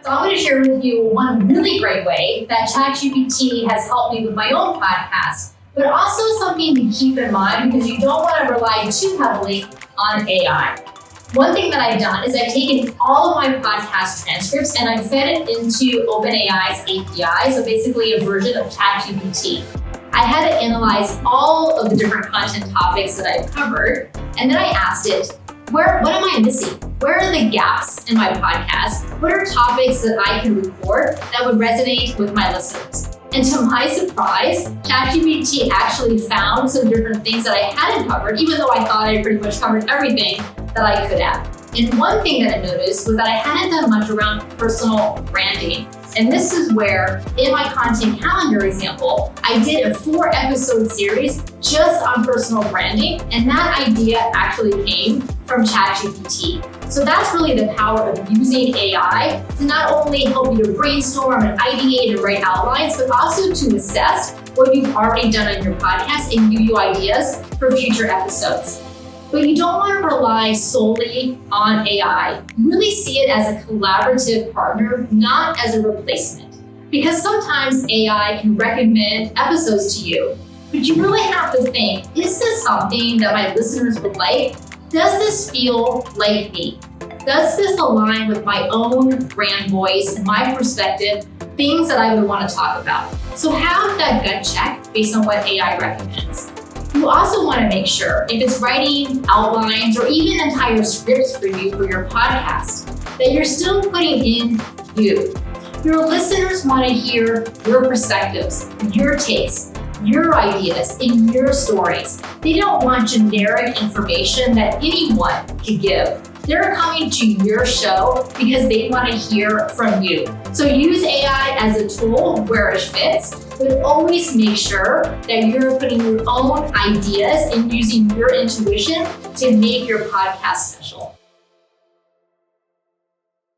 So I'm going to share with you one really great way that ChatGPT has helped me with my own podcast, but also something to keep in mind because you don't want to rely too heavily on AI. One thing that I've done is I've taken all of my podcast transcripts and I've fed it into OpenAI's API, so basically a version of ChatGPT. I had to analyze all of the different content topics that I've covered, and then I asked it, what am I missing? Where are the gaps in my podcast? What are topics that I can record that would resonate with my listeners? And to my surprise, ChatGPT actually found some different things that I hadn't covered, even though I thought I pretty much covered everything that I could have. And one thing that I noticed was that I hadn't done much around personal branding. And this is where, in my content calendar example, I did a 4-episode series just on personal branding, and that idea actually came from ChatGPT. So that's really the power of using AI to not only help you to brainstorm and ideate and write outlines, but also to assess what you've already done on your podcast and give you ideas for future episodes. But you don't want to rely solely on AI. Really see it as a collaborative partner, not as a replacement. Because sometimes AI can recommend episodes to you, but you really have to think, is this something that my listeners would like? Does this feel like me? Does this align with my own brand voice and my perspective, things that I would want to talk about? So have that gut check based on what AI recommends. You also want to make sure if it's writing outlines or even entire scripts for you for your podcast, that you're still putting in you. Your listeners want to hear your perspectives, your takes, your ideas, and your stories. They don't want generic information that anyone can give. They're coming to your show because they want to hear from you. So use AI as a tool where it fits, but always make sure that you're putting your own ideas and using your intuition to make your podcast special.